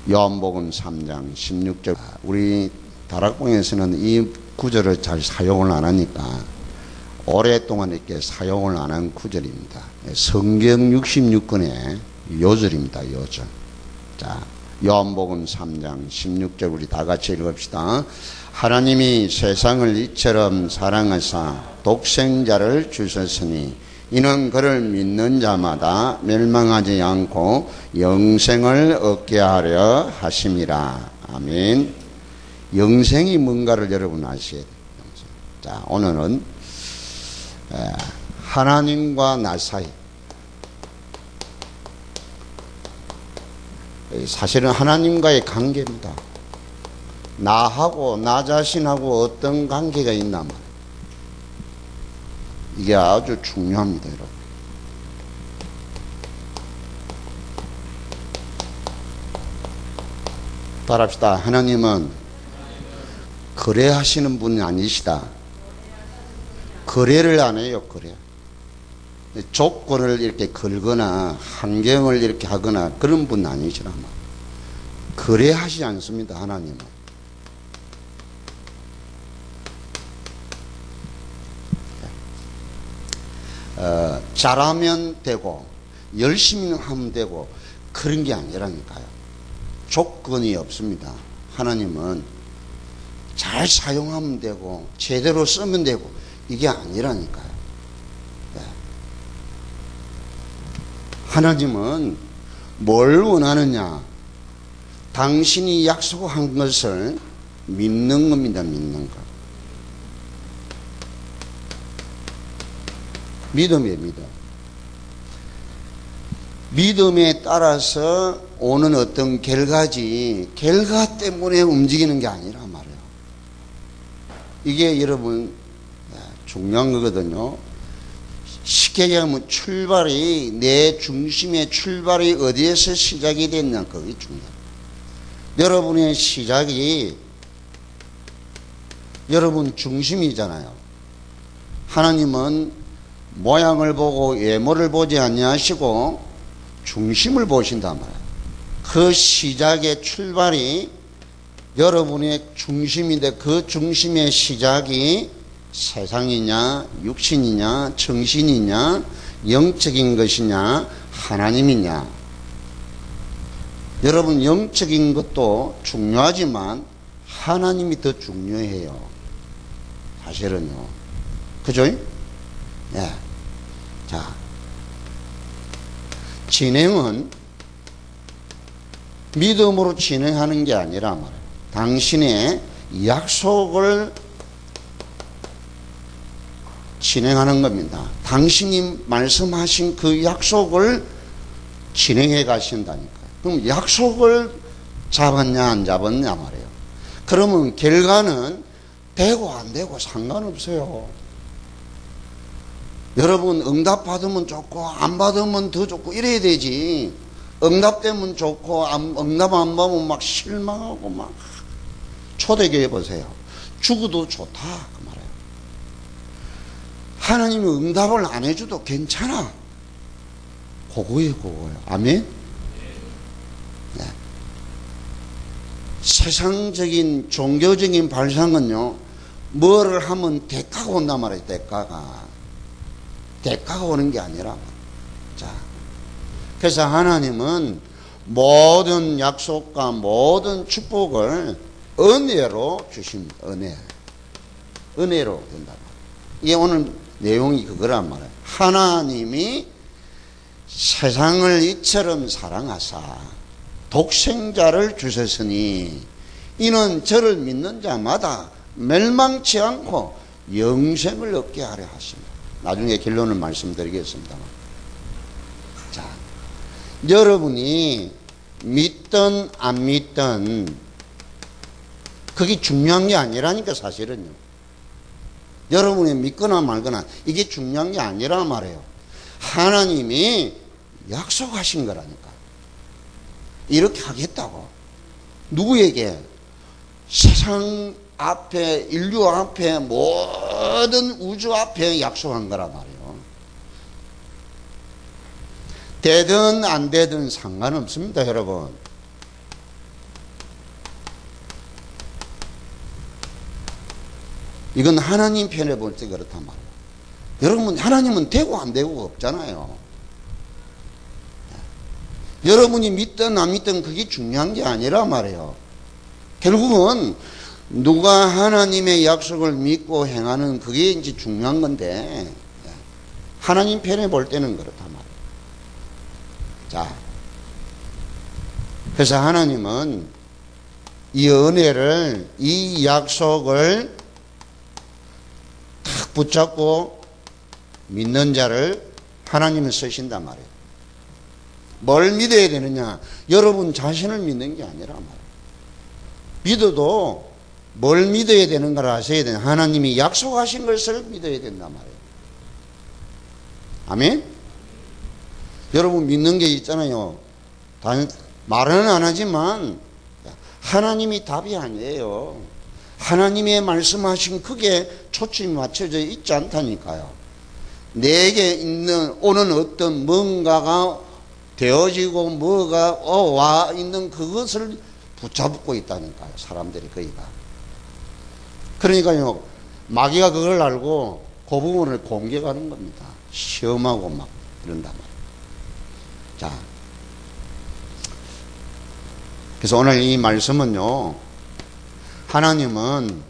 요한복음 3장 16절. 우리 다락방에서는 이 구절을 잘 사용을 안 하니까 오랫동안 이렇게 사용을 안 한 구절입니다. 성경 66권의 요절입니다. 요절. 자, 요한복음 3장 16절 우리 다 같이 읽읍시다. 하나님이 세상을 이처럼 사랑하사 독생자를 주셨으니 이는 그를 믿는 자마다 멸망하지 않고 영생을 얻게 하려 하심이라. 아멘. 영생이 뭔가를 여러분 아셔야 돼요. 자, 오늘은 하나님과 나 사이, 사실은 하나님과의 관계입니다. 나하고 나 자신하고 어떤 관계가 있나 말이에요. 이게 아주 중요합니다, 여러분. 따라합시다. 하나님은 거래하시는 분이 아니시다. 거래를 안 해요, 거래. 조건을 이렇게 걸거나 환경을 이렇게 하거나 그런 분 아니시라. 거래하지 않습니다, 하나님은. 잘하면 되고 열심히 하면 되고 그런 게 아니라니까요. 조건이 없습니다. 하나님은 잘 사용하면 되고 제대로 쓰면 되고 이게 아니라니까요. 네. 하나님은 뭘 원하느냐? 당신이 약속한 것을 믿는 겁니다. 믿는 것. 믿음이에요, 믿음. 믿음에 따라서 오는 어떤 결과지, 결과 때문에 움직이는 게 아니라 말이에요. 이게 여러분, 중요한 거거든요. 쉽게 얘기하면 출발이, 내 중심의 출발이 어디에서 시작이 됐냐, 그게 중요해요. 여러분의 시작이 여러분 중심이잖아요. 하나님은 모양을 보고 외모를 보지 아니하시고 중심을 보신단 말이에요. 그 시작의 출발이 여러분의 중심인데 그 중심의 시작이 세상이냐 육신이냐 정신이냐 영적인 것이냐 하나님이냐. 여러분 영적인 것도 중요하지만 하나님이 더 중요해요. 사실은요. 그죠? 예. 자, 진행은 믿음으로 진행하는 게 아니라 말이에요. 당신의 약속을 진행하는 겁니다. 당신이 말씀하신 그 약속을 진행해 가신다니까요. 그럼 약속을 잡았냐 안 잡았냐 말이에요. 그러면 결과는 되고 안 되고 상관없어요. 여러분 응답받으면 좋고 안 받으면 더 좋고 이래야 되지. 응답되면 좋고 응답 안 받으면 막 실망하고 막 초대교회 보세요. 죽어도 좋다 그 말이에요. 하나님이 응답을 안 해줘도 괜찮아. 그거예요, 그거예요. 아멘. 네. 세상적인 종교적인 발상은요, 뭐를 하면 대가가 온단 말이에요. 대가가 오는 게 아니라. 자, 그래서 하나님은 모든 약속과 모든 축복을 은혜로 주십니다. 은혜로 된다. 이게 오늘 내용이 그거란 말이에요. 하나님이 세상을 이처럼 사랑하사 독생자를 주셨으니 이는 저를 믿는 자마다 멸망치 않고 영생을 얻게 하려 하십니다. 나중에 결론을 말씀드리겠습니다. 자, 여러분이 믿든 안 믿든 그게 중요한 게 아니라니까 사실은요. 여러분이 믿거나 말거나 이게 중요한 게 아니라 말이에요. 하나님이 약속하신 거라니까. 이렇게 하겠다고. 누구에게? 세상 앞에, 인류 앞에, 모든 우주 앞에 약속한 거란 말이에요. 되든 안 되든 상관없습니다, 여러분. 이건 하나님 편에 볼 때 그렇단 말이에요. 여러분, 하나님은 되고 안 되고가 없잖아요. 여러분이 믿든 안 믿든 그게 중요한 게 아니라 말이에요. 결국은 누가 하나님의 약속을 믿고 행하는 그게 이제 중요한 건데, 하나님 편에 볼 때는 그렇단 말이에요. 자, 그래서 하나님은 이 은혜를, 이 약속을 탁 붙잡고 믿는 자를 하나님은 쓰신단 말이에요. 뭘 믿어야 되느냐? 여러분 자신을 믿는 게 아니라 말이에요. 믿어도 뭘 믿어야 되는가를 아셔야 돼요. 하나님이 약속하신 것을 믿어야 된단 말이에요. 아멘? 여러분 믿는 게 있잖아요. 말은 안 하지만 하나님이 답이 아니에요. 하나님의 말씀하신 그게 초점이 맞춰져 있지 않다니까요. 내게 있는 오는 어떤 뭔가가 되어지고 뭐가 와 있는 그것을 붙잡고 있다니까요. 사람들이 거의가. 그러니까요. 마귀가 그걸 알고 그 부분을 공격하는 겁니다. 시험하고 막 이런단 말이에요. 자, 그래서 오늘 이 말씀은요, 하나님은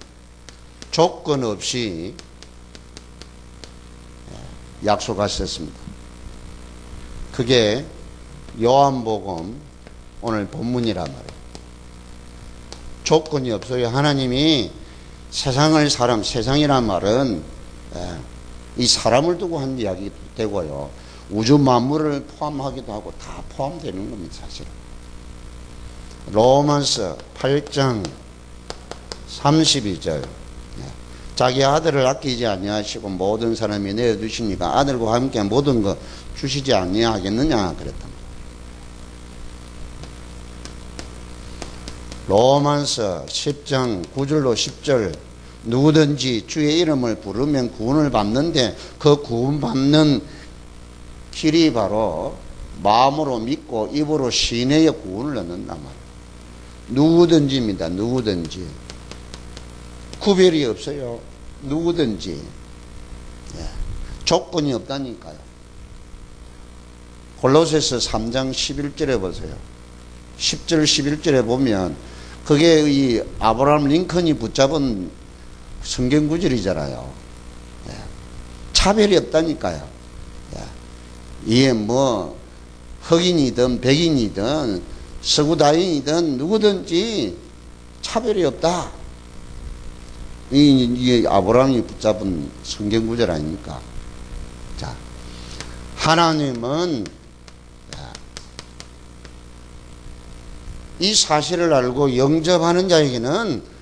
조건 없이 약속하셨습니다. 그게 요한복음 오늘 본문이란 말이에요. 조건이 없어요. 하나님이 세상이란 말은 이 사람을 두고 한 이야기도 되고요. 우주 만물을 포함하기도 하고 다 포함되는 겁니다, 사실은. 로마서 8장 32절. 자기 아들을 아끼지 아니하시고 모든 사람이 내어주시니까 아들과 함께 모든 것 주시지 아니하겠느냐 그랬답니다. 로마서 10장 9절로 10절. 누구든지 주의 이름을 부르면 구원을 받는데 그 구원 받는 길이 바로 마음으로 믿고 입으로 시인하여 구원을 얻는단 말이에요. 누구든지입니다. 누구든지. 구별이 없어요. 누구든지. 조건이 없다니까요. 골로새서 3장 11절에 보세요. 10절 11절에 보면 그게 이 아브라함 링컨이 붙잡은 성경 구절이잖아요. 차별이 없다니까요. 이게 뭐 흑인이든 백인이든 서구다인이든 누구든지 차별이 없다. 이게 아브라함이 붙잡은 성경 구절 아닙니까? 자, 하나님은 이 사실을 알고 영접하는 자에게는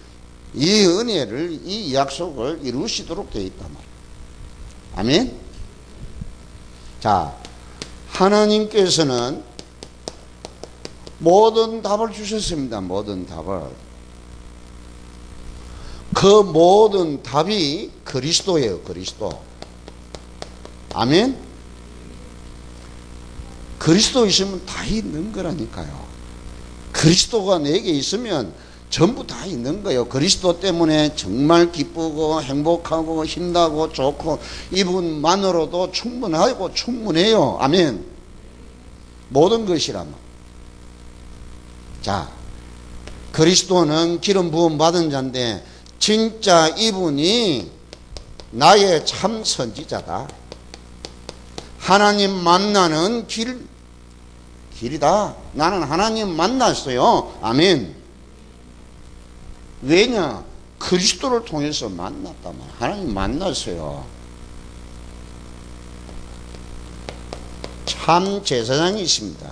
이 은혜를, 이 약속을 이루시도록 되어 있단 말이에요. 아멘? 자, 하나님께서는 모든 답을 주셨습니다. 모든 답을. 그 모든 답이 그리스도예요. 그리스도. 아멘? 그리스도 있으면 다 있는 거라니까요. 그리스도가 내게 있으면 전부 다 있는 거예요. 그리스도 때문에 정말 기쁘고 행복하고 힘나고 좋고 이분만으로도 충분하고 충분해요. 아멘. 모든 것이라면. 자, 그리스도는 기름 부음 받은 자인데 진짜 이분이 나의 참 선지자다. 하나님 만나는 길이다. 나는 하나님 만났어요. 아멘. 왜냐? 그리스도를 통해서 만났단 말이야. 하나님 만났어요. 참 제사장이십니다.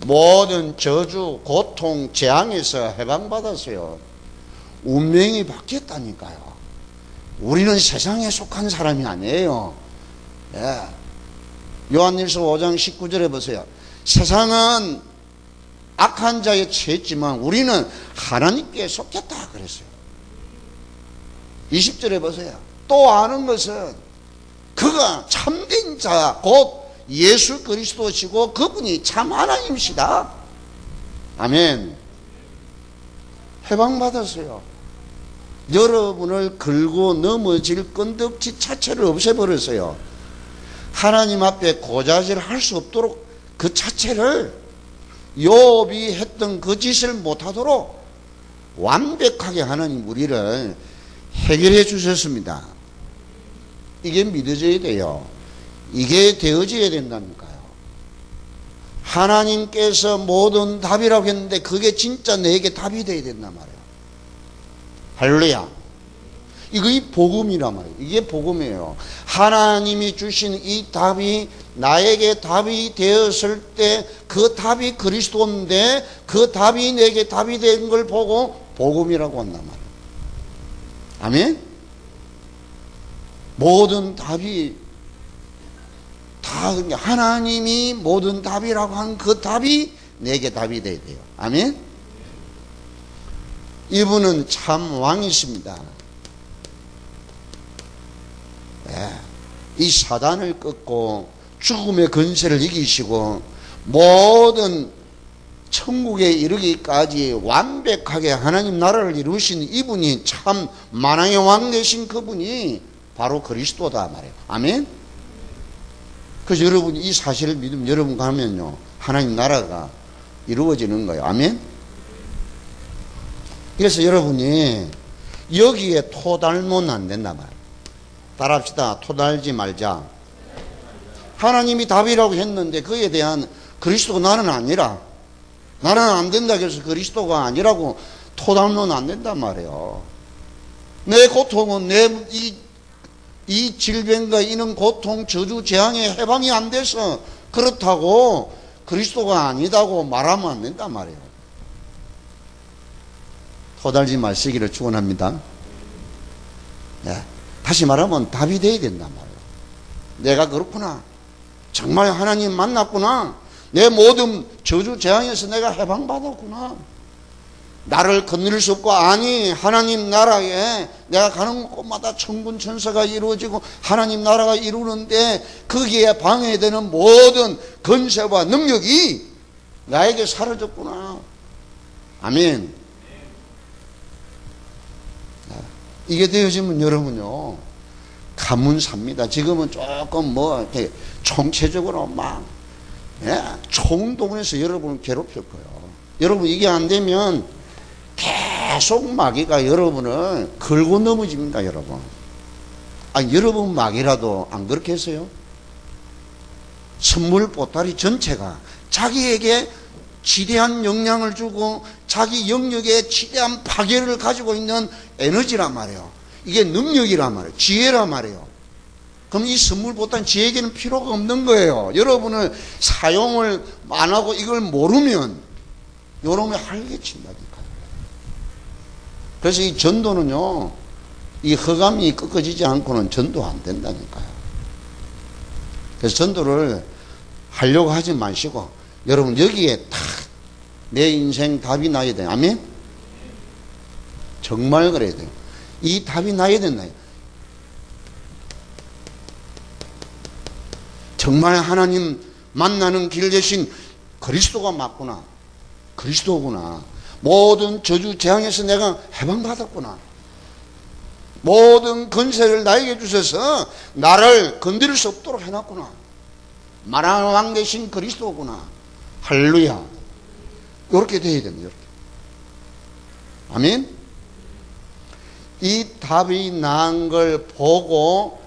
모든 저주, 고통, 재앙에서 해방받았어요. 운명이 바뀌었다니까요. 우리는 세상에 속한 사람이 아니에요. 예. 요한일서 5장 19절에 보세요. 세상은 악한 자에 처했지만 우리는 하나님께 속했다 그랬어요. 20절에 보세요. 또 아는 것은 그가 참된 자 곧 예수 그리스도시고 그분이 참 하나님이시다. 아멘. 해방받았어요. 여러분을 걸고 넘어질 건덕지 자체를 없애버렸어요. 하나님 앞에 고자질할 수 없도록 그 자체를 욥이 했던 그 짓을 못하도록 완벽하게 하나님 우리를 해결해 주셨습니다. 이게 믿어져야 돼요. 이게 되어져야 된다니까요. 하나님께서 모든 답이라고 했는데 그게 진짜 내게 답이 돼야 된단 말이에요. 할렐루야. 이게 복음이란 말이에요. 이게 복음이에요. 하나님이 주신 이 답이 나에게 답이 되었을 때 그 답이 그리스도인데 그 답이 내게 답이 된 걸 보고 복음이라고 한단 말이에요. 아멘? 모든 답이 다 하나님이 모든 답이라고 한 그 답이 내게 답이 돼야 돼요. 아멘? 이분은 참 왕이십니다. 네. 이 사단을 꺾고 죽음의 근세를 이기시고 모든 천국에 이르기까지 완벽하게 하나님 나라를 이루신 이분이 참 만왕의 왕 되신 그분이 바로 그리스도다 말이에요. 아멘? 그래서 여러분이 이 사실을 믿으면 여러분 가면요 하나님 나라가 이루어지는 거예요. 아멘? 그래서 여러분이 여기에 토달면 안 된단 말이에요. 따라합시다. 토달지 말자. 하나님이 답이라고 했는데 그에 대한 그리스도가 나는 아니라 나는 안 된다 그래서 그리스도가 아니라고 토달면 안 된단 말이에요. 내 고통은 이 질병과 이는 고통 저주 재앙에 해방이 안 돼서 그렇다고 그리스도가 아니다고 말하면 안 된단 말이에요. 토달지 마시기를 축원합니다. 네. 다시 말하면 답이 돼야 된단 말이에요. 내가 그렇구나. 정말 하나님 만났구나. 내 모든 저주 재앙에서 내가 해방받았구나. 나를 건드릴 수 없고 아니 하나님 나라에 내가 가는 곳마다 천군 천사가 이루어지고 하나님 나라가 이루는데 거기에 방해되는 모든 건세와 능력이 나에게 사라졌구나. 아멘. 이게 되어지면 여러분요 가문삽니다. 지금은 조금 뭐 이렇게 총체적으로 막 총동원해서 여러분을 괴롭힐 거예요. 여러분 이게 안 되면 계속 마귀가 여러분을 걸고 넘어집니다. 여러분. 아니 여러분 마귀라도 안 그렇게 했어요? 선물 보따리 전체가 자기에게 지대한 영향을 주고 자기 영역에 지대한 파괴를 가지고 있는 에너지란 말이에요. 이게 능력이란 말이에요. 지혜란 말이에요. 그럼 이 선물 보따리 지혜에게는 필요가 없는 거예요. 여러분을 사용을 안 하고 이걸 모르면 요놈이 활개친다니까요. 그래서 이 전도는요 이 허감이 꺾어지지 않고는 전도 안 된다니까요. 그래서 전도를 하려고 하지 마시고 여러분 여기에 딱 내 인생 답이 나야 돼요. 아멘? 정말 그래야 돼요. 이 답이 나야 된다. 정말 하나님 만나는 길 대신 그리스도가 맞구나. 그리스도구나. 모든 저주 재앙에서 내가 해방받았구나. 모든 권세를 나에게 주셔서 나를 건드릴 수 없도록 해놨구나. 만왕의 왕 되신 그리스도구나. 할렐루야. 이렇게 돼야 됩니다. 이렇게. 아멘? 이 답이 난 걸 보고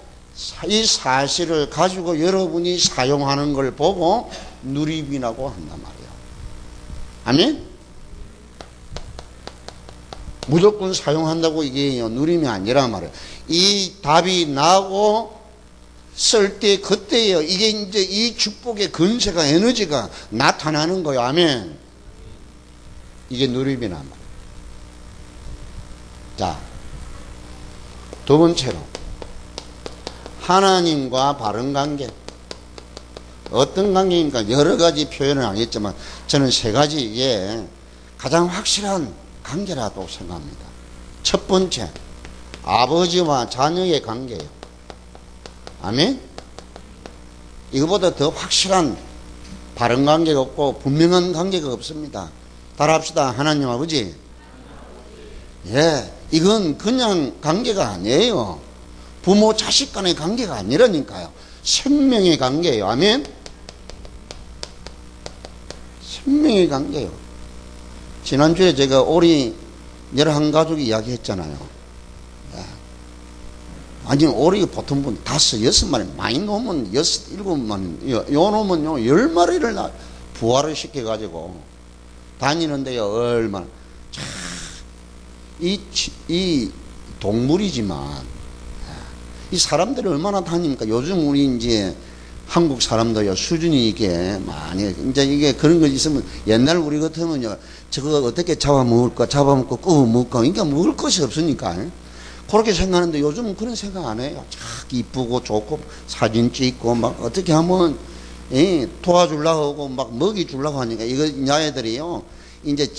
이 사실을 가지고 여러분이 사용하는 걸 보고 누리비라고 한단 말이에요. 아멘? 무조건 사용한다고 이게 누림이 아니란 말이에요. 이 답이 나고 쓸 때 그때예요. 이게 이제 이 축복의 근세가 에너지가 나타나는 거예요. 아멘. 이게 누림이란 말이에요. 자, 두 번째로 하나님과 바른 관계. 어떤 관계입니까? 여러 가지 표현을 하겠지만 저는 세 가지에 가장 확실한 관계라고 생각합니다. 첫 번째, 아버지와 자녀의 관계예요. 아멘? 이거보다 더 확실한 바른 관계가 없고 분명한 관계가 없습니다. 따라합시다. 하나님 아버지. 예, 이건 그냥 관계가 아니에요. 부모 자식 간의 관계가 아니라니까요. 생명의 관계예요. 아멘? 생명의 관계예요. 지난주에 제가 오리 11가족이 이야기했잖아요. 예. 아니, 오리 보통 분 5, 6마리, 많이 놓으면 6, 7마리, 요 놈은요, 10마리를 부화를 시켜가지고 다니는데요, 얼마나. 참, 이 동물이지만, 이 사람들이 얼마나 다닙니까? 요즘 우리 이제 한국 사람도요, 수준이 이게 많이, 이제 이게 그런 거 있으면 옛날 우리 같으면요, 저거 어떻게 잡아먹을까, 잡아먹고 구워먹을까, 그러니까 먹을 것이 없으니까. 그렇게 생각하는데 요즘은 그런 생각 안 해요. 참 이쁘고 좋고 사진 찍고 막 어떻게 하면, 도와주려고 하고 막 먹이 주려고 하니까 이거 야애들이요, 이제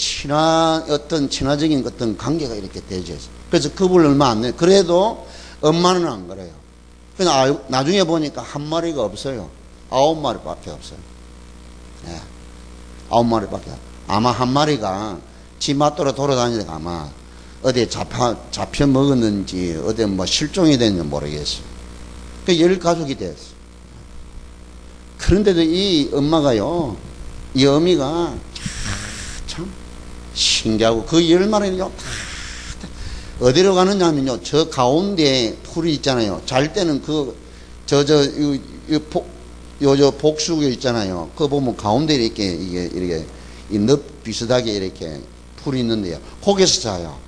어떤 친화적인 어떤 관계가 이렇게 되죠. 그래서 겁을 얼마 안 내요. 그래도 엄마는 안 그래요. 그냥 나중에 보니까 한 마리가 없어요. 9마리밖에 없어요. 예. 9마리밖에. 아마 한 마리가 지 맛대로 돌아다니다가 아마 어디에 잡혀 먹었는지 어디 뭐 실종이 됐는지 모르겠어요. 그 10가족이 됐어요. 그런데도 이 엄마가요, 이 어미가 참 신기하고 그 10마리는요, 어디로 가느냐면요, 저 가운데 풀이 있잖아요. 잘 때는 요 복수교 있잖아요. 그거 보면 가운데 이렇게 이 늪 비슷하게 이렇게 풀이 있는데요. 거기서 자요.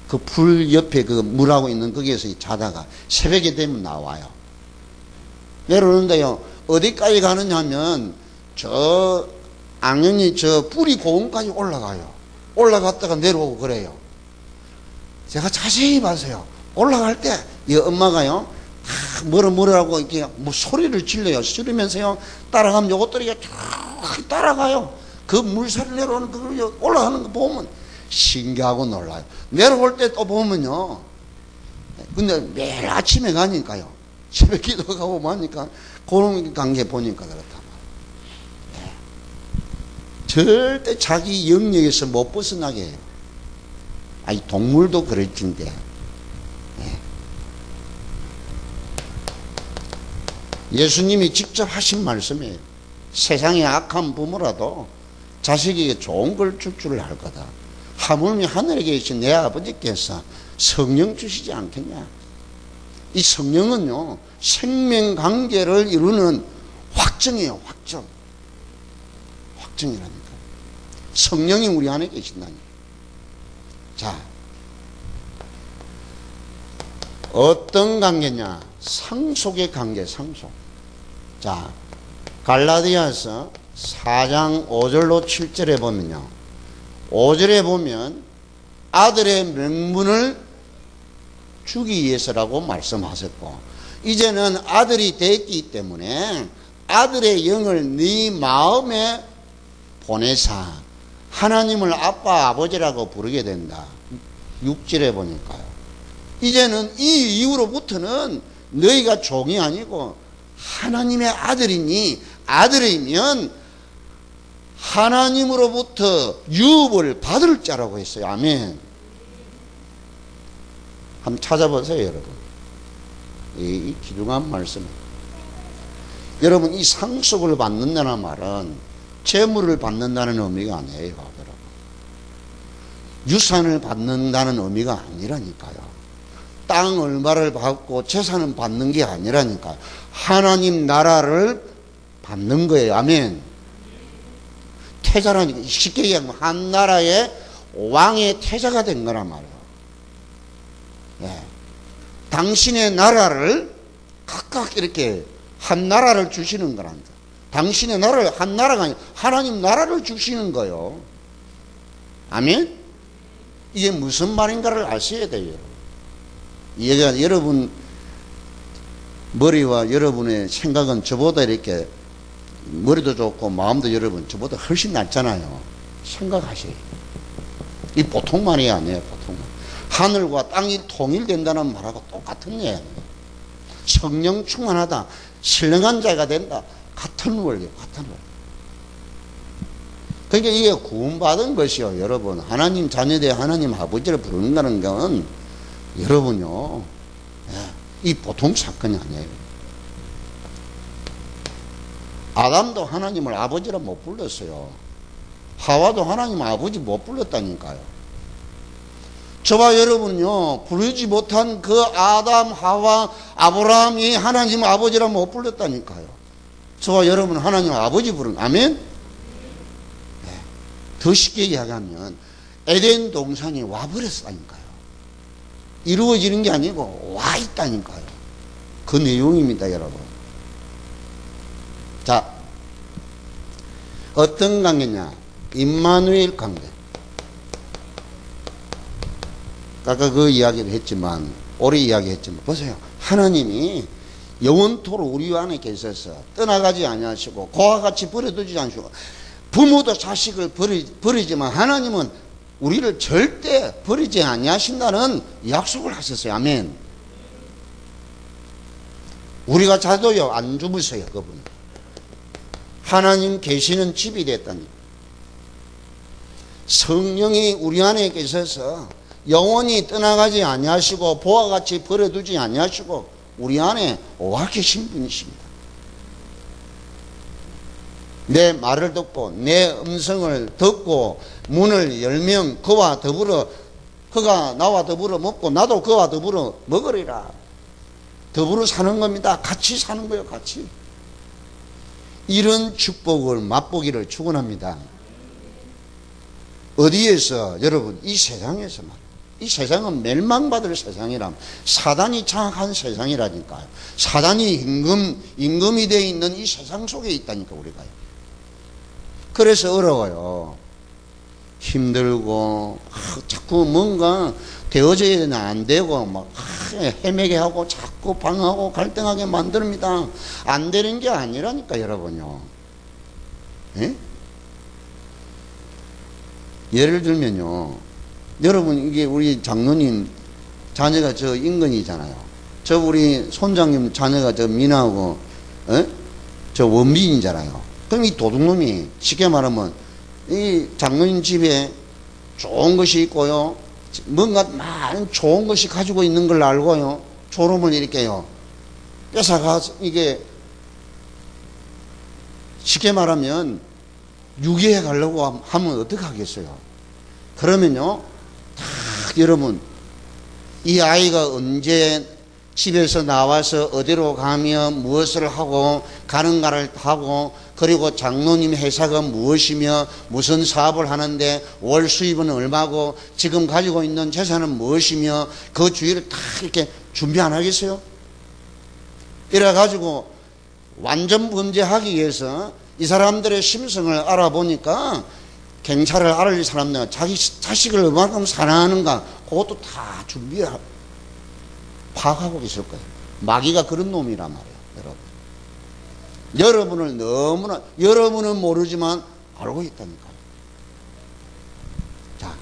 그 풀 옆에 그 물하고 있는 거기에서 자다가 새벽이 되면 나와요. 내려오는데요, 어디까지 가느냐 하면 저 앙연히 저 뿌리 고음까지 올라가요. 올라갔다가 내려오고 그래요. 제가 자세히 봐서요, 올라갈 때 이 엄마가요, 뭐라고 이렇게 뭐 소리를 질러요. 지르면서요, 따라가면 요것들이 쭉 따라가요. 그 물살을 내려오는 그 올라가는 거 보면 신기하고 놀라요. 내려올 때 또 보면요, 근데 매일 아침에 가니까요, 새벽 기도 가고 하니까 그런 관계 보니까 그렇다 말이에요. 네. 절대 자기 영역에서 못 벗어나게 해요. 아니, 동물도 그럴진데. 네. 예수님이 직접 하신 말씀이에요. 세상에 악한 부모라도 자식에게 좋은 걸 줄 줄 알 거다. 하물며 하늘에 계신 내 아버지께서 성령 주시지 않겠냐. 이 성령은요, 생명관계를 이루는 확정이에요. 확정이라니까. 성령이 우리 안에 계신다니까. 자, 어떤 관계냐? 상속의 관계, 상속. 자, 갈라디아서 4장 5절로 7절에 보면요, 5절에 보면 아들의 명분을 주기 위해서라고 말씀하셨고, 이제는 아들이 됐기 때문에 아들의 영을 네 마음에 보내사 하나님을 아빠 아버지라고 부르게 된다. 6절에 보니까요, 이제는 이 이후로부터는 너희가 종이 아니고 하나님의 아들이니, 아들이면 하나님으로부터 유업을 받을 자라고 했어요. 아멘. 한번 찾아보세요, 여러분. 이 귀중한 말씀. 여러분, 이 상속을 받는다는 말은 재물을 받는다는 의미가 아니에요, 여러분. 유산을 받는다는 의미가 아니라니까요. 땅 얼마를 받고 재산을 받는 게 아니라니까요. 하나님 나라를 받는 거예요. 아멘. 태자라니까, 쉽게 얘기하면 한 나라의 왕의 태자가 된 거란 말이에요. 예. 당신의 나라를 각각 이렇게 한 나라를 주시는 거란다. 당신의 나라를 한 나라가 아니라 하나님 나라를 주시는 거예요. 아멘? 이게 무슨 말인가를 아셔야 돼요. 얘가 여러분 머리와 여러분의 생각은 저보다 이렇게 머리도 좋고 마음도 여러분 저보다 훨씬 낫잖아요. 생각하세요. 이 보통 말이 아니에요. 보통 말. 하늘과 땅이 통일된다는 말하고 똑같은 예요. 성령 충만하다, 신령한 자가 된다, 같은 원리예요. 같은 원리. 그러니까 이게 구원받은 것이요, 여러분. 하나님 자녀대 하나님 아버지를 부른다는 건 여러분요, 이 보통 사건이 아니에요. 아담도 하나님을 아버지라 못 불렀어요. 하와도 하나님 아버지 못 불렀다니까요. 저와 여러분요, 부르지 못한 그 아담, 하와, 아브라함이 하나님 아버지라 못 불렀다니까요. 저와 여러분은 하나님 아버지 부른, 아멘? 네. 더 쉽게 이야기하면 에덴 동산이 와버렸다니까요. 이루어지는 게 아니고 와 있다니까요. 그 내용입니다, 여러분. 자, 어떤 관계냐? 임마누엘 관계. 아까 그 이야기를 했지만, 오래 이야기했지만, 보세요. 하나님이 영원토록 우리 안에 계셔서 떠나가지 아니하시고 그와 같이 버려두지 않으시고, 부모도 자식을 버리지만 하나님은 우리를 절대 버리지 아니하신다는 약속을 하셨어요. 아멘. 우리가 자도요 안 주무세요. 그분 하나님 계시는 집이 됐다니. 성령이 우리 안에 계셔서 영원히 떠나가지 아니하시고 보와 같이 버려두지 아니하시고 우리 안에 와 계신 분이십니다. 내 말을 듣고 내 음성을 듣고 문을 열면 그와 더불어, 그가 나와 더불어 먹고 나도 그와 더불어 먹으리라. 더불어 사는 겁니다. 같이 사는 거예요. 같이. 이런 축복을 맛보기를 축원합니다. 어디에서? 여러분, 이 세상에서 말이에요. 이 세상은 멸망받을 세상이라, 사단이 장악한 세상이라니까요. 사단이 임금이 되어 있는 이 세상 속에 있다니까, 우리가요. 그래서 어려워요. 힘들고, 자꾸 뭔가 되어져야 안 되고, 막, 헤매게 하고, 자꾸 방하고 갈등하게 만듭니다. 안 되는 게 아니라니까, 여러분요. 예? 예를 들면요. 여러분, 이게 우리 장로님 자녀가 저 인근이잖아요. 저 우리 손장님 자녀가 저 민하고, 저 원빈이잖아요. 그럼 이 도둑놈이 쉽게 말하면 이 장로님 집에 좋은 것이 있고요. 뭔가 많은 좋은 것이 가지고 있는 걸 알고요. 졸음을 이렇게요. 뺏어가서 이게 쉽게 말하면 유기해 가려고 하면 어떻게 하겠어요? 그러면요. 딱 여러분, 이 아이가 언제 집에서 나와서 어디로 가며 무엇을 하고 가는가를 하고, 그리고 장로님 회사가 무엇이며 무슨 사업을 하는데 월 수입은 얼마고 지금 가지고 있는 재산은 무엇이며 그 주위를 다 이렇게 준비 안 하겠어요? 이래 가지고 완전 범죄하기 위해서 이 사람들의 심성을 알아보니까 경찰을 알을 사람들 자기 자식을 얼마큼 사랑하는가 그것도 다 파악하고 있을 거예요. 마귀가 그런 놈이란 말이에요, 여러분. 여러분을 너무나, 여러분은 모르지만 알고 있다니까요. 자,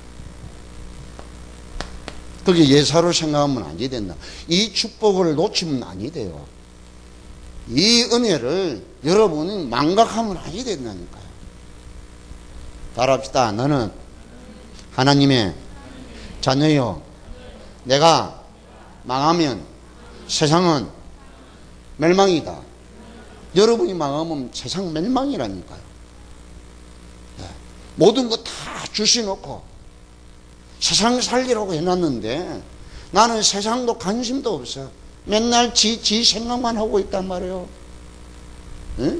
그게 예사로 생각하면 아니 된다. 이 축복을 놓치면 아니 돼요. 이 은혜를 여러분이 망각하면 아니 된다니까요. 따라합시다. 너는 하나님의 자녀요. 내가 망하면 세상은 멸망이다. 여러분이 망하면 세상 멸망이라니까요. 네. 모든 거 다 주시놓고 세상 살리라고 해놨는데 나는 세상도 관심도 없어. 맨날 지 생각만 하고 있단 말이에요. 네?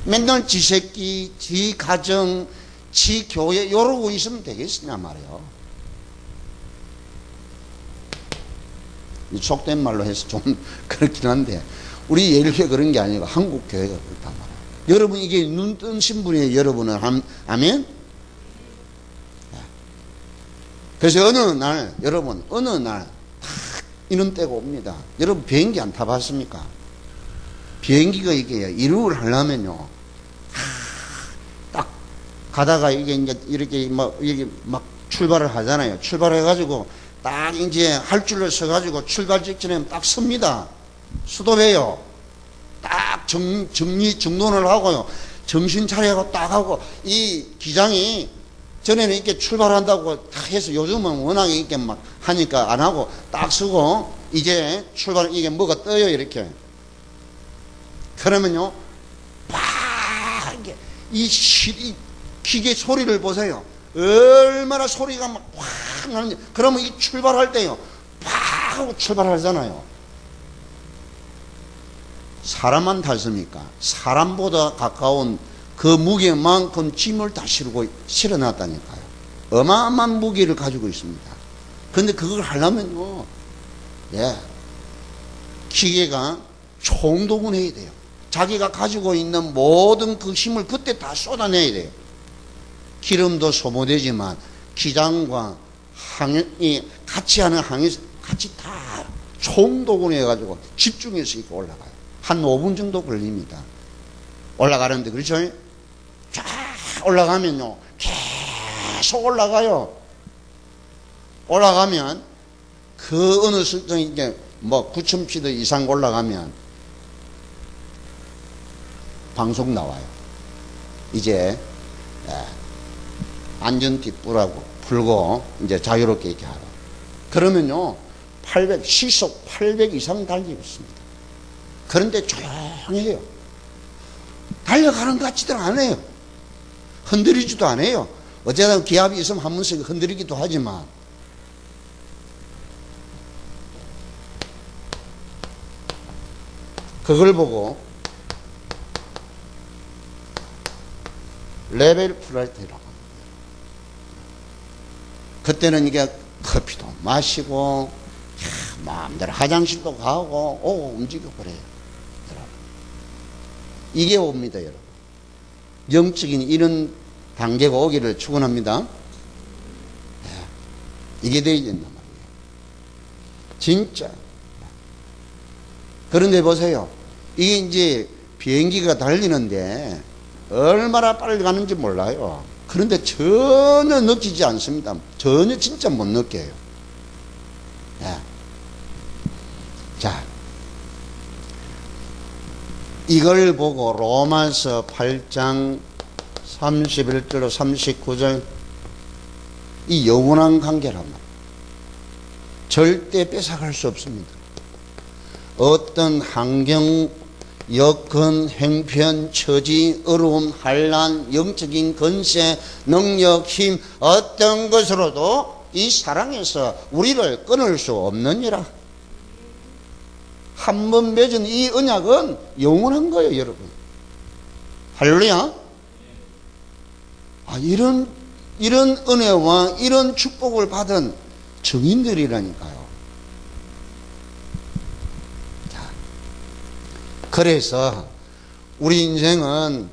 맨날 지 새끼, 지 가정, 지 교회 이러고 있으면 되겠으냐 말이에요. 속된 말로 해서 좀 그렇긴 한데 우리 예일교회 그런 게 아니고 한국 교회가 그렇단 말이에요. 여러분 이게 눈 뜬 신분이에요. 여러분은 아멘? 그래서 어느 날 여러분 어느 날 딱 이런 때가 옵니다. 여러분 비행기 안 타봤습니까? 비행기가 이게 이륙을 하려면요 딱 가다가 이게 이제 이렇게 막 출발을 하잖아요. 출발해가지고 딱 이제 할 줄로 서가지고 출발 직전에 딱 섭니다. 수도배요. 딱 정론을 하고요. 정신 차려고 딱 하고, 이 기장이 전에는 이렇게 출발한다고 딱 해서 요즘은 워낙에 이렇게 막 하니까 안 하고 딱 쓰고 이제 출발, 이게 뭐가 떠요, 이렇게. 그러면요, 팍! 이 기계 소리를 보세요. 얼마나 소리가 막 확 나는지. 그러면 이 출발할 때요, 팍! 하고 출발하잖아요. 사람만 탔습니까? 사람보다 가까운 그 무게만큼 짐을 다 실어놨다니까요. 어마어마한 무게를 가지고 있습니다. 그런데 그걸 하려면요, 예, 기계가 총동원해야 돼요. 자기가 가지고 있는 모든 그 힘을 그때 다 쏟아내야 돼요. 기름도 소모되지만 기장과 항이 같이 하는 항이 같이 다 총동원해 가지고 집중해서 이렇게 올라가요. 한 5분 정도 걸립니다. 올라가는데, 그렇죠? 쫙 올라가면요, 계속 올라가요. 올라가면 그 어느 설정이 이제 뭐 9,000피트 이상 올라가면 방송 나와요. 이제 안전띠 풀고 이제 자유롭게 이렇게 하라. 그러면요, 시속 800 이상 달리고 있습니다. 그런데 조용해요. 달려가는 것 같지도 않아요. 흔들리지도 않아요. 어쨌든 기압이 있으면 한 번씩 흔들리기도 하지만, 그걸 보고 레벨 플라이트라고 합니다. 그때는 이게 커피도 마시고 마음대로 화장실도 가고 움직여 버려요. 이게 옵니다, 여러분. 영적인 이런 단계가 오기를 축원합니다. 이게 되어야 된단 말이에요. 진짜. 그런데 보세요. 이게 이제 비행기가 달리는데 얼마나 빨리 가는지 몰라요. 그런데 전혀 느끼지 않습니다. 전혀 진짜 못 느껴요. 자, 이걸 보고 로마서 8장 31절로 39절, 이 영원한 관계란 말이에요. 절대 뺏어갈 수 없습니다. 어떤 환경, 여건, 행편, 처지, 어려움, 환난, 영적인 권세, 능력, 힘, 어떤 것으로도 이 사랑에서 우리를 끊을 수 없느니라. 한 번 맺은 이 언약은 영원한 거예요, 여러분. 할렐루야. 이런 은혜와 이런 축복을 받은 증인들이라니까요. 자, 그래서 우리 인생은,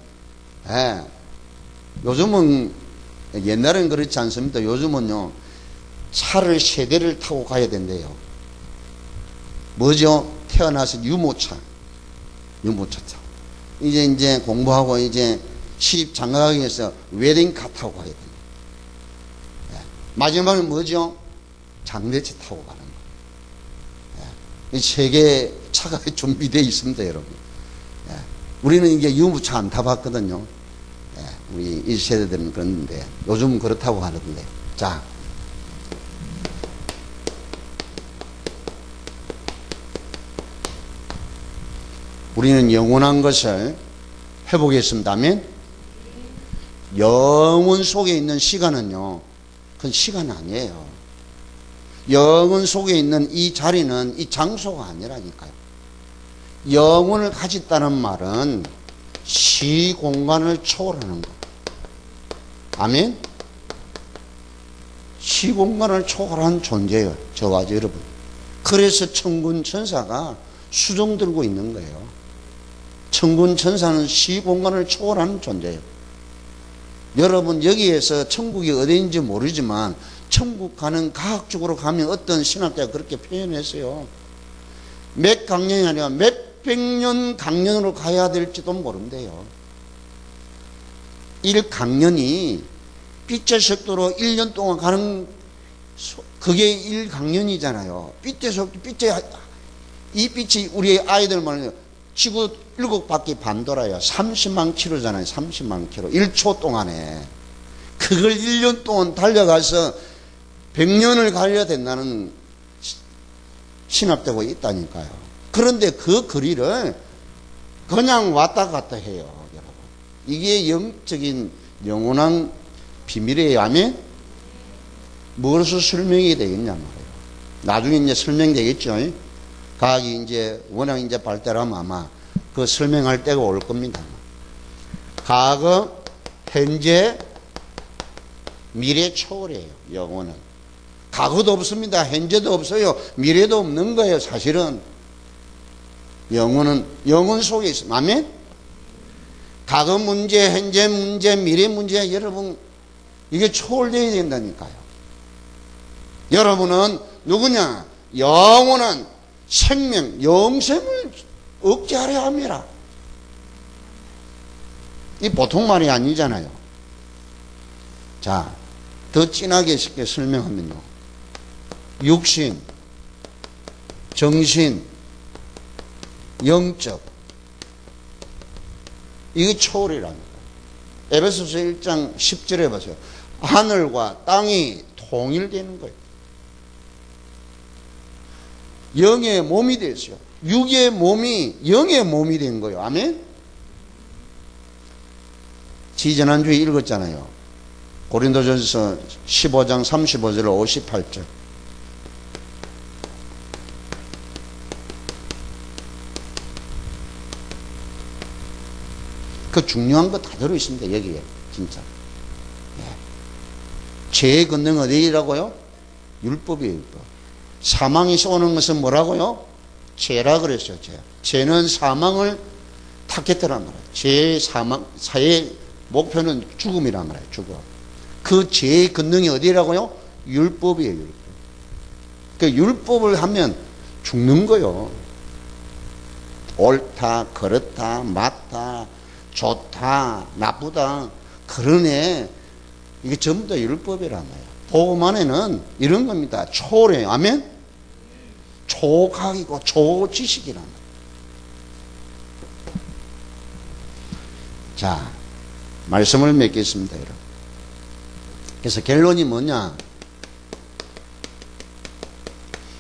요즘은, 옛날엔 그렇지 않습니다. 요즘은요, 차를 세 대를 타고 가야 된대요. 뭐죠? 태어나서 유모차 타고. 이제 공부하고 이제 시집 장가가기 위해서 웨딩카 타고 가야 됩니다. 마지막은 뭐죠? 장대차 타고 가는 거. 세 개의 차가 준비되어 있습니다, 여러분. 우리는 이게 유모차 안 타봤거든요. 우리 1세대들은 그런데 요즘은 그렇다고 하는데. 자, 우리는 영원한 것을 해보겠습니다. 아멘? 영원 속에 있는 시간은요, 그건 시간 아니에요. 영원 속에 있는 이 자리는 이 장소가 아니라니까요. 영혼을 가졌다는 말은 시공간을 초월하는 것. 아멘? 시공간을 초월한 존재예요, 저와 여러분. 그래서 천군 천사가 수종 들고 있는 거예요. 천군 천사는 시공간을 초월하는 존재예요. 여러분, 여기에서 천국이 어디인지 모르지만 천국 가는 과학적으로 가면 어떤 신학자가 그렇게 표현했어요. 몇 강년이 아니라 몇백 년 강년으로 가야 될지도 모른대요. 1강년이 빛의 속도로 1년 동안 가는, 그게 1강년이잖아요. 빛의 속도, 이 빛이 우리 아이들 말하는 지구 7바퀴 반 돌아요. 30만 킬로잖아요. 30만 킬로. 1초 동안에. 그걸 1년 동안 달려가서 100년을 가려야 된다는 신압되고 있다니까요. 그런데 그 거리를 그냥 왔다 갔다 해요. 여러분. 이게 영적인 영원한 비밀이에요. 아멘? 무엇으로 설명이 되겠냐 말이에요. 나중에 이제 설명되겠죠. 과학이 이제 워낙 이제 발달하면 아마 그 설명할 때가 올 겁니다. 과거, 현재, 미래 초월이에요. 영혼은. 과거도 없습니다. 현재도 없어요. 미래도 없는 거예요. 사실은. 영혼은 영혼 속에 있습니다. 아멘? 과거 문제, 현재 문제, 미래 문제, 여러분, 이게 초월되어야 된다니까요. 여러분은 누구냐? 영원한 생명, 영생을 억제하려 합니다. 이 보통 말이 아니잖아요. 자, 더 진하게 쉽게 설명하면요. 육신, 정신, 영적, 이게 초월이랍니다. 에베소서 1장 10절에 보세요. 하늘과 땅이 통일되는 거예요. 영의 몸이 됐어요. 육의 몸이 영의 몸이 된 거예요. 아멘? 지지난주에 읽었잖아요. 고린도전서 15장 35절 58절. 그 중요한 거 다 들어있습니다. 여기에 진짜. 죄의 권능은 어디라고요? 율법이에요. 율법. 사망이 쏘는 것은 뭐라고요? 죄라 그랬어요. 죄. 죄는 사망을 탔겠더란 말이에요. 죄의 사의 목표는 죽음이란 말이에요. 죽음. 그 죄의 권능이 어디라고요? 율법이에요. 율법. 그 율법을 하면 죽는 거요. 옳다, 그렇다, 맞다, 좋다, 나쁘다. 그러네. 이게 전부 다 율법이란 말이에요. 복음 안에는 이런 겁니다. 초래요. 아멘? 초각이고 초지식이란 말이에요. 자, 말씀을 맺겠습니다, 여러분. 그래서 결론이 뭐냐?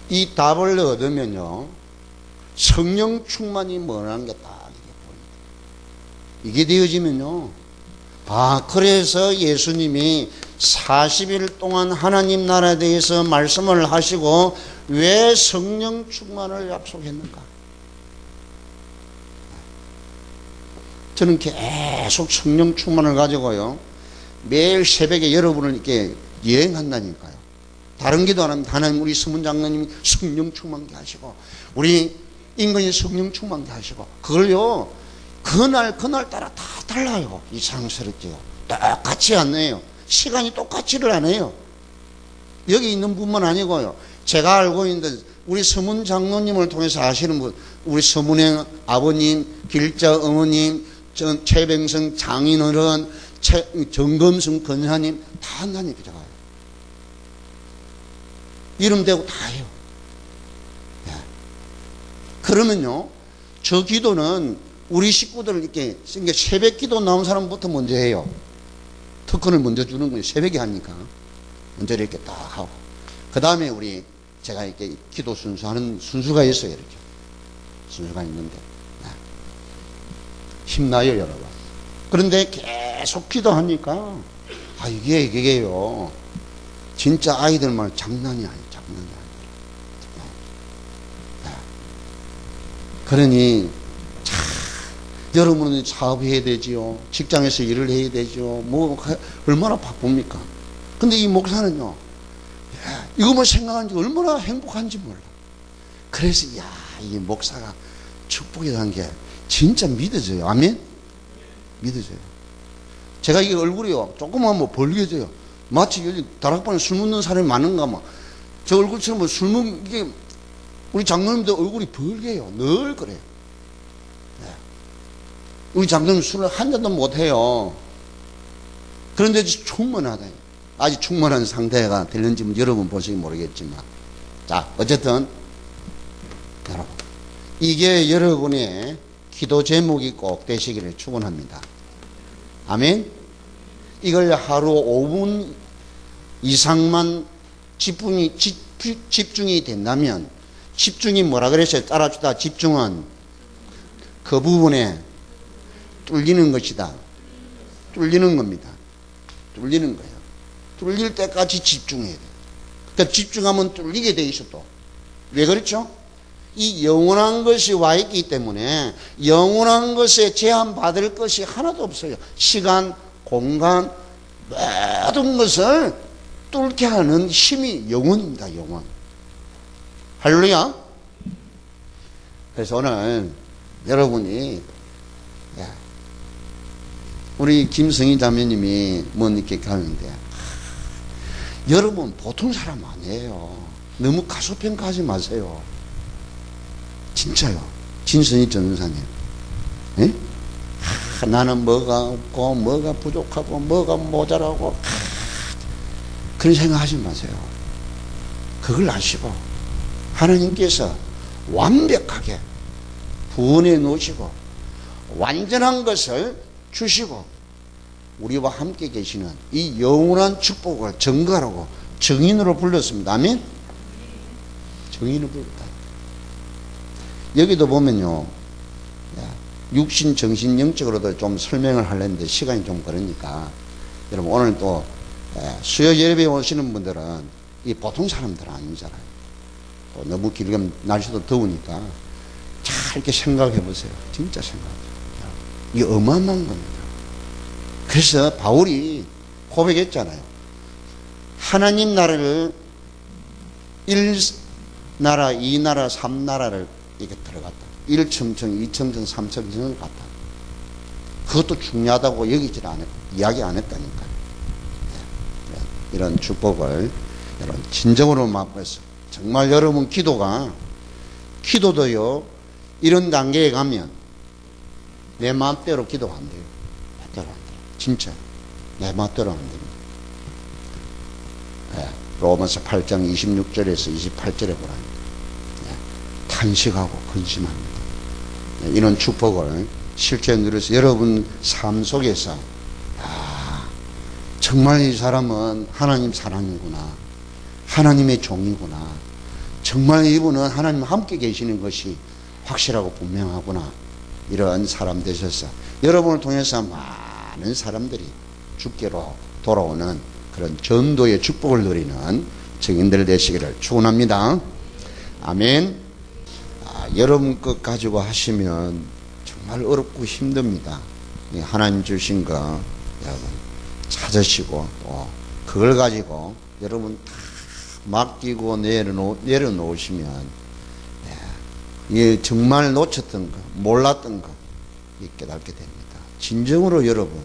이 답을 얻으면요, 성령 충만이 뭐라는 게 딱 보입니다. 이게 되어지면요, 아, 그래서 예수님이 40일 동안 하나님 나라에 대해서 말씀을 하시고 왜 성령 충만을 약속했는가? 저는 계속 성령 충만을 가지고요, 매일 새벽에 여러분을 이렇게 여행한다니까요. 다른 기도 안 합니다. 하나님, 우리 서문 장로님이 성령 충만케 하시고, 우리 인근이 성령 충만케 하시고, 그걸요, 그날 따라 다 달라요. 이상스럽게요. 똑같이 안 해요. 시간이 똑같지를 않아요. 여기 있는 분만 아니고요, 제가 알고 있는 우리 서문 장로님을 통해서 아시는 분, 우리 서문의 아버님, 길자 어머님, 최병성 장인어른, 정검승 권사님 다 한다니까. 제가 이름 대고 다 해요. 네. 그러면요, 저 기도는 우리 식구들을 이렇게 새벽 기도 나온 사람부터 먼저 해요. 특권을 먼저 주는 거예요. 새벽에 하니까 먼저 이렇게 딱 하고, 그 다음에 제가 이렇게 기도 순수하는 순수가 있어요. 이렇게 순수가 있는데, 네. 힘나요, 여러분. 그런데 계속 기도하니까, 아, 이게요, 진짜 아이들 말 장난이 아니에요. 장난이 아니에요. 네. 그러니 여러분은 사업해야 되지요. 직장에서 일을 해야 되죠. 뭐 얼마나 바쁩니까? 근데 이 목사는요, 이것만 생각하는 지 얼마나 행복한지 몰라. 그래서 이 목사가 축복이라는 게 진짜 믿어져요. 아멘? 믿어져요. 제가 이게 얼굴이요, 조금만 뭐 벌게져요. 마치 여기 다락방에 술 먹는 사람이 많은가 뭐. 저 얼굴처럼 뭐 술 먹는 게, 우리 장로님도 얼굴이 벌게요. 늘 그래요. 네. 우리 장로님 술을 한 잔도 못 해요. 그런데 충분하다. 아직 충분한 상태가 되는지 여러분 보시기 모르겠지만. 자, 어쨌든, 여러분. 이게 여러분의 기도 제목이 꼭 되시기를 축원합니다. 아멘. 이걸 하루 5분 이상만 집중이 된다면, 집중이 뭐라 그랬어요? 따라주다. 집중은 그 부분에 뚫리는 것이다. 뚫리는 겁니다. 뚫리는 거예요. 뚫릴 때까지 집중해야 돼요. 그러니까 집중하면 뚫리게 돼 있어 또. 왜 그렇죠? 이 영원한 것이 와 있기 때문에 영원한 것에 제한받을 것이 하나도 없어요. 시간, 공간, 모든 것을 뚫게 하는 힘이 영원입니다. 영원. 할렐루야. 그래서 오늘 여러분이, 우리 김성희 자매님이 뭐 이렇게 가는데, 여러분 보통 사람 아니에요. 너무 가소평가하지 마세요. 진짜요. 진선희 전도사님. 예? 나는 뭐가 없고 뭐가 부족하고 뭐가 모자라고 그런 생각하지 마세요. 그걸 아시고 하나님께서 완벽하게 구원해 놓으시고 완전한 것을 주시고 우리와 함께 계시는 이 영원한 축복을 증거하라고 증인으로 불렀습니다. 아멘? 증인으로 불렀다. 여기도 보면요, 육신, 정신, 영적으로도 좀 설명을 하려는데 시간이 좀 그러니까 여러분 오늘 또 수요 예배에 오시는 분들은 이 보통 사람들 아니잖아요. 또 너무 길게 날씨도 더우니까 잘 이렇게 생각해 보세요. 진짜 생각해요. 이게 어마어마한 겁니다. 그래서 바울이 고백했잖아요. 하나님 나라를 1나라, 2나라, 3나라를 이렇게 들어갔다. 1층층, 2층층, 3층층을 갔다. 그것도 중요하다고 이야기 안 했다니까요. 이런 축복을 여러분 진정으로 맛보았어요. 정말 여러분 기도도요, 이런 단계에 가면 내 마음대로 기도가 안 돼요. 마음대로 안 돼요. 진짜 내 마음대로 안 됩니다. 로마서 8장 26절에서 28절에 보라니까 탄식하고 근심합니다. 이런 축복을 실제 누려서 여러분 삶 속에서 정말 이 사람은 하나님 사랑이구나, 하나님의 종이구나, 정말 이분은 하나님 함께 계시는 것이 확실하고 분명하구나, 이런 사람 되셔서 여러분을 통해서 많은 사람들이 주께로 돌아오는 그런 전도의 축복을 누리는 증인들 되시기를 축원합니다. 아멘. 여러분 것 가지고 하시면 정말 어렵고 힘듭니다. 하나님 주신 거 여러분 찾으시고 또 그걸 가지고 여러분 다 맡기고 내려놓으시면 정말 놓쳤던 거, 몰랐던 거 깨닫게 됩니다. 진정으로 여러분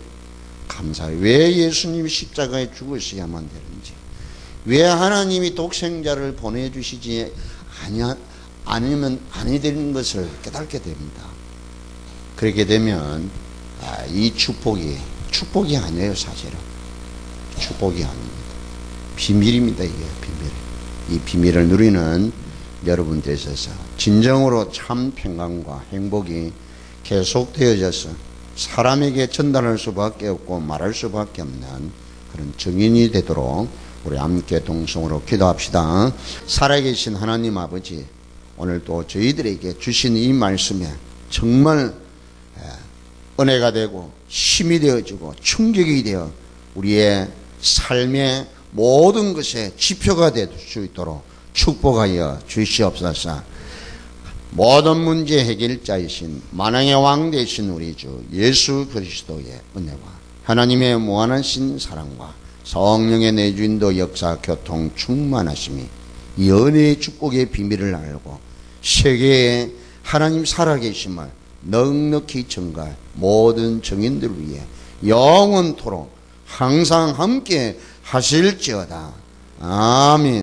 감사해요. 왜 예수님이 십자가에 죽으셔야만 되는지, 왜 하나님이 독생자를 보내주시지 아니면 아니 되는 것을 깨닫게 됩니다. 그렇게 되면 이 축복이 아니에요. 사실은 축복이 아닙니다. 비밀입니다. 이게 비밀. 이 비밀을 누리는 여러분 되셔서 진정으로 참 평강과 행복이 계속되어져서 사람에게 전달할 수밖에 없고 말할 수밖에 없는 그런 증인이 되도록 우리 함께 동성으로 기도합시다. 살아계신 하나님 아버지, 오늘 또 저희들에게 주신 이 말씀에 정말 은혜가 되고 힘이 되어지고 충격이 되어 우리의 삶의 모든 것에 지표가 될 수 있도록 축복하여 주시옵소서. 모든 문제 해결자이신 만왕의 왕 되신 우리 주 예수 그리스도의 은혜와 하나님의 무한하신 사랑과 성령의 내주인도 역사 교통 충만하심이 이 은혜의 축복의 비밀을 알고 세계에 하나님 살아계심을 넉넉히 증가할 모든 증인들을 위해 영원토록 항상 함께 하실지어다. 아멘.